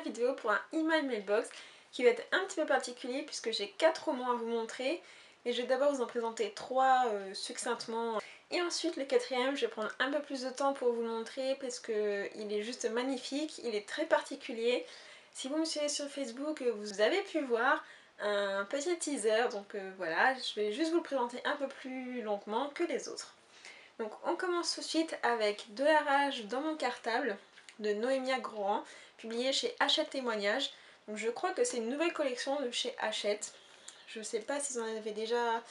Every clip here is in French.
vidéo pour un email mailbox qui va être un petit peu particulier puisque j'ai 4 romans à vous montrer. Et je vais d'abord vous en présenter 3 succinctement. Et ensuite le 4e, je vais prendre un peu plus de temps pour vous le montrer parce qu'il est juste magnifique, il est très particulier. Si vous me suivez sur Facebook, vous avez pu voir un petit teaser, donc voilà, je vais juste vous le présenter un peu plus longuement que les autres. Donc on commence tout de suite avec De la rage dans mon cartable de Noémia Grohan, publié chez Hachette Témoignages. Donc je crois que c'est une nouvelle collection de chez Hachette. Je ne sais pas s'ils en avaient déjà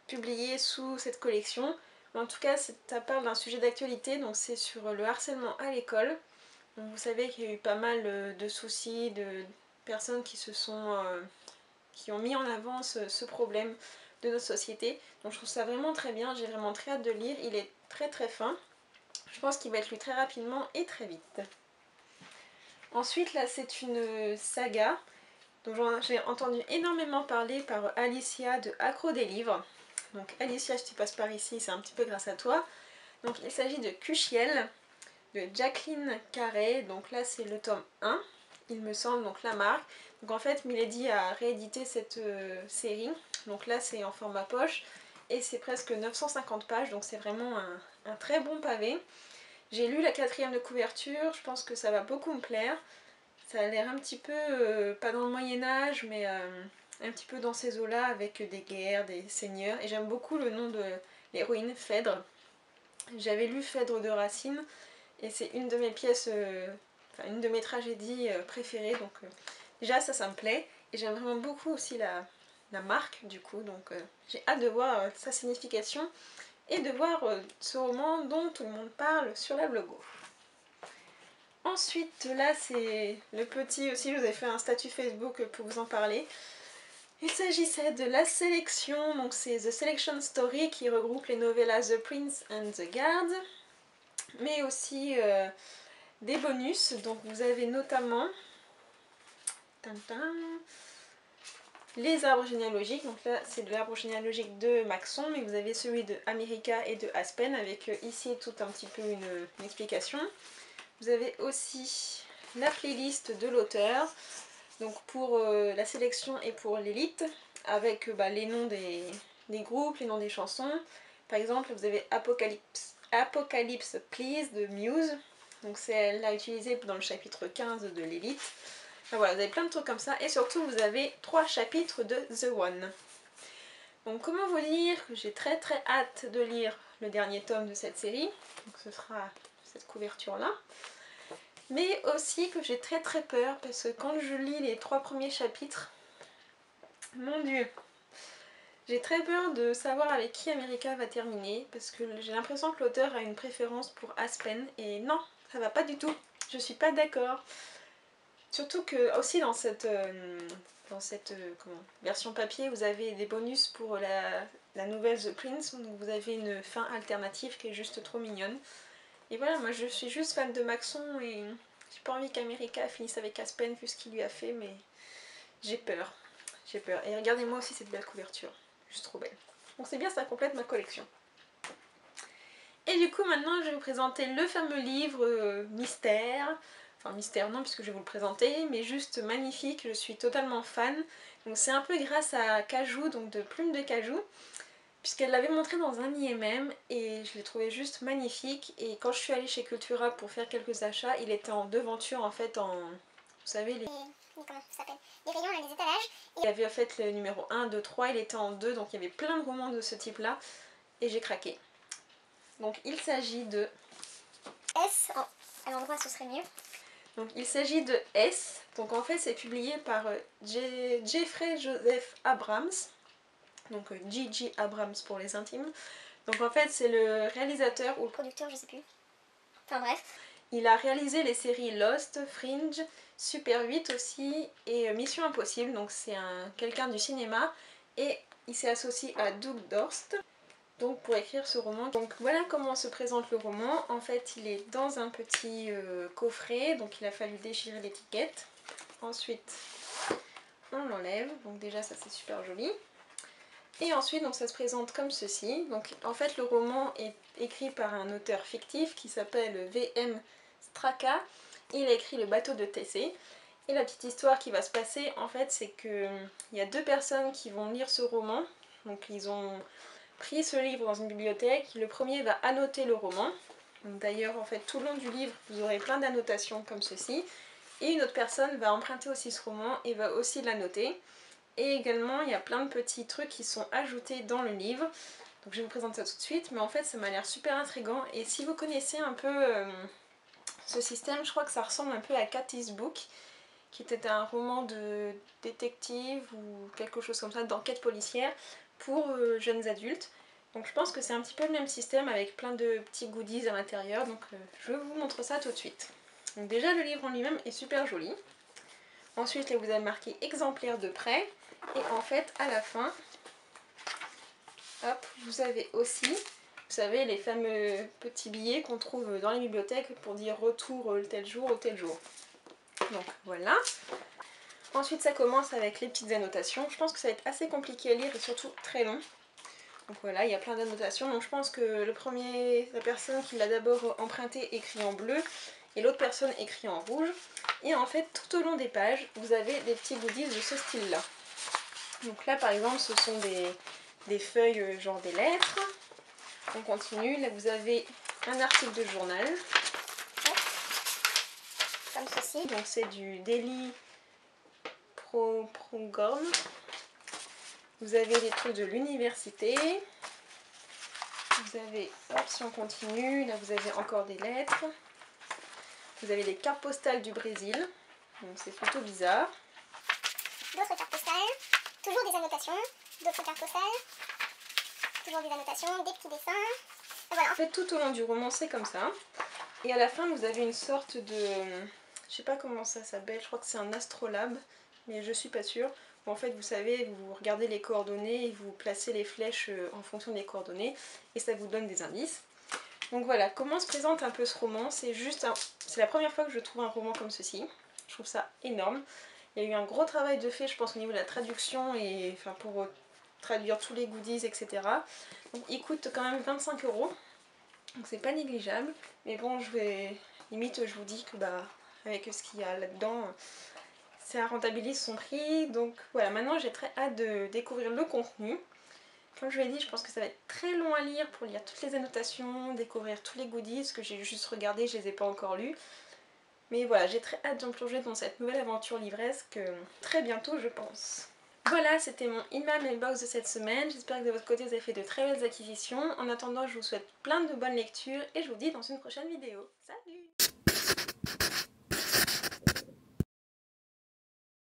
publié sous cette collection. Mais en tout cas, ça parle d'un sujet d'actualité, donc c'est sur le harcèlement à l'école. Vous savez qu'il y a eu pas mal de soucis, de personnes qui ont mis en avant ce problème de notre société. Donc je trouve ça vraiment très bien, j'ai vraiment très hâte de lire. Il est très très fin. Je pense qu'il va être lu très rapidement et très vite. Ensuite là c'est une saga dont j'ai entendu énormément parler par Alicia de Accro des livres. Donc Alicia, si tu passes par ici, c'est un petit peu grâce à toi. Donc il s'agit de Cuchiel de Jacqueline Carré. Donc là c'est le tome 1, il me semble, donc la marque. Donc en fait Milady a réédité cette série. Donc là c'est en format poche et c'est presque 950 pages, donc c'est vraiment un très bon pavé. J'ai lu la 4e de couverture, je pense que ça va beaucoup me plaire. Ça a l'air un petit peu, pas dans le Moyen-Âge, mais un petit peu dans ces eaux-là, avec des guerres, des seigneurs. Et j'aime beaucoup le nom de l'héroïne, Phèdre. J'avais lu Phèdre de Racine, et c'est une de mes pièces, enfin une de mes tragédies préférées. Donc déjà ça me plaît. Et j'aime vraiment beaucoup aussi la marque, du coup. Donc j'ai hâte de voir sa signification et de voir ce roman dont tout le monde parle sur la blogo. Ensuite, là, c'est le petit aussi, je vous ai fait un statut Facebook pour vous en parler. Il s'agissait de la sélection, donc c'est The Selection Story qui regroupe les novellas The Prince and the Guard, mais aussi des bonus. Donc vous avez notamment les arbres généalogiques, donc là c'est de l'arbre généalogique de Maxon, mais vous avez celui de America et de Aspen avec ici tout un petit peu une explication. Vous avez aussi la playlist de l'auteur, donc pour la sélection et pour l'élite, avec les noms des groupes, les noms des chansons. Par exemple, vous avez Apocalypse Please de Muse, donc c'est elle l'a utilisé dans le chapitre 15 de l'élite. Enfin, voilà, vous avez plein de trucs comme ça, et surtout vous avez 3 chapitres de The One. Donc comment vous dire que j'ai très très hâte de lire le dernier tome de cette série, donc ce sera cette couverture là. Mais aussi que j'ai très très peur parce que quand je lis les 3 premiers chapitres, mon dieu, j'ai très peur de savoir avec qui America va terminer parce que j'ai l'impression que l'auteur a une préférence pour Aspen et non, ça va pas du tout, je suis pas d'accord. Surtout que aussi dans cette version papier, vous avez des bonus pour la nouvelle The Prince, donc vous avez une fin alternative qui est juste trop mignonne. Et voilà, moi je suis juste fan de Maxon et j'ai pas envie qu'America finisse avec Aspen vu ce qu'il lui a fait, mais j'ai peur. J'ai peur. Et regardez-moi aussi cette belle couverture, juste trop belle. Donc c'est bien, ça complète ma collection. Et du coup maintenant je vais vous présenter le fameux livre mystère. Enfin mystère non puisque je vais vous le présenter, mais juste magnifique, je suis totalement fan. Donc c'est un peu grâce à Cajou, donc de Plume de Cajou, puisqu'elle l'avait montré dans un IMM et je l'ai trouvé juste magnifique. Et quand je suis allée chez Cultura pour faire quelques achats, il était en devanture en fait, vous savez comment ça s'appelle, les rayons, les étalages. Il y avait en fait le numéro 1, 2, 3, il était en 2, donc il y avait plein de romans de ce type là et j'ai craqué. Donc il s'agit de S, à l'endroit ce serait mieux. Donc il s'agit de S, donc en fait c'est publié par Jeffrey Joseph Abrams, donc J.J. Abrams pour les intimes. Donc en fait c'est le réalisateur ou le producteur, je sais plus. Enfin bref. Il a réalisé les séries Lost, Fringe, Super 8 aussi et Mission Impossible, donc c'est quelqu'un du cinéma et il s'est associé à Doug Dorst donc pour écrire ce roman. Donc voilà comment se présente le roman. En fait il est dans un petit coffret, donc il a fallu déchirer l'étiquette. Ensuite on l'enlève, donc déjà ça c'est super joli. Et ensuite donc ça se présente comme ceci. Donc en fait le roman est écrit par un auteur fictif qui s'appelle V.M. Straka. Il a écrit Le bateau de Tesée. Et la petite histoire qui va se passer en fait c'est que il y a deux personnes qui vont lire ce roman. Donc ils ont pris ce livre dans une bibliothèque. Le premier va annoter le roman. D'ailleurs en fait tout le long du livre vous aurez plein d'annotations comme ceci. Et une autre personne va emprunter aussi ce roman et va aussi l'annoter. Et également il y a plein de petits trucs qui sont ajoutés dans le livre. Donc je vais vous présenter ça tout de suite, mais en fait ça m'a l'air super intriguant. Et si vous connaissez un peu ce système, je crois que ça ressemble un peu à Cat is Book, qui était un roman de détective ou quelque chose comme ça, d'enquête policière pour jeunes adultes. Donc je pense que c'est un petit peu le même système avec plein de petits goodies à l'intérieur, donc je vous montre ça tout de suite. Donc déjà le livre en lui-même est super joli. Ensuite là vous avez marqué exemplaire de prêt, et en fait à la fin, hop, vous avez aussi, vous savez, les fameux petits billets qu'on trouve dans les bibliothèques pour dire retour tel jour ou tel jour. Donc voilà. Ensuite ça commence avec les petites annotations. Je pense que ça va être assez compliqué à lire et surtout très long. Donc voilà, il y a plein d'annotations. Donc je pense que la personne qui l'a d'abord emprunté écrit en bleu et l'autre personne écrit en rouge. Et en fait tout au long des pages, vous avez des petits goodies de ce style-là. Donc là par exemple ce sont des feuilles genre des lettres. On continue, là vous avez un article de journal. Comme ceci. Donc c'est du Daily Program. Vous avez des trucs de l'université. Vous avez, hop, si on continue, là vous avez encore des lettres. Vous avez des cartes postales du Brésil. Donc c'est plutôt bizarre. D'autres cartes postales, toujours des annotations, d'autres cartes postales, toujours des annotations, des petits dessins. Et voilà. En fait tout au long du roman c'est comme ça. Et à la fin vous avez une sorte de... Je sais pas comment ça s'appelle, je crois que c'est un astrolabe, mais je suis pas sûre. En fait vous savez, vous regardez les coordonnées et vous placez les flèches en fonction des coordonnées et ça vous donne des indices. Donc voilà, comment se présente un peu ce roman, c'est la première fois que je trouve un roman comme ceci. Je trouve ça énorme. Il y a eu un gros travail de fait, je pense, au niveau de la traduction et enfin pour traduire tous les goodies, etc. Donc il coûte quand même 25 €. Donc c'est pas négligeable. Mais bon, limite je vous dis que bah avec ce qu'il y a là-dedans, ça rentabilise son prix. Donc voilà, maintenant j'ai très hâte de découvrir le contenu. Comme je vous l'ai dit, je pense que ça va être très long à lire pour lire toutes les annotations, découvrir tous les goodies, ce que j'ai juste regardé, je les ai pas encore lus. Mais voilà, j'ai très hâte de me plonger dans cette nouvelle aventure livresque très bientôt je pense. Voilà, c'était mon In My Mailbox de cette semaine. J'espère que de votre côté vous avez fait de très belles acquisitions. En attendant, je vous souhaite plein de bonnes lectures et je vous dis dans une prochaine vidéo. Salut!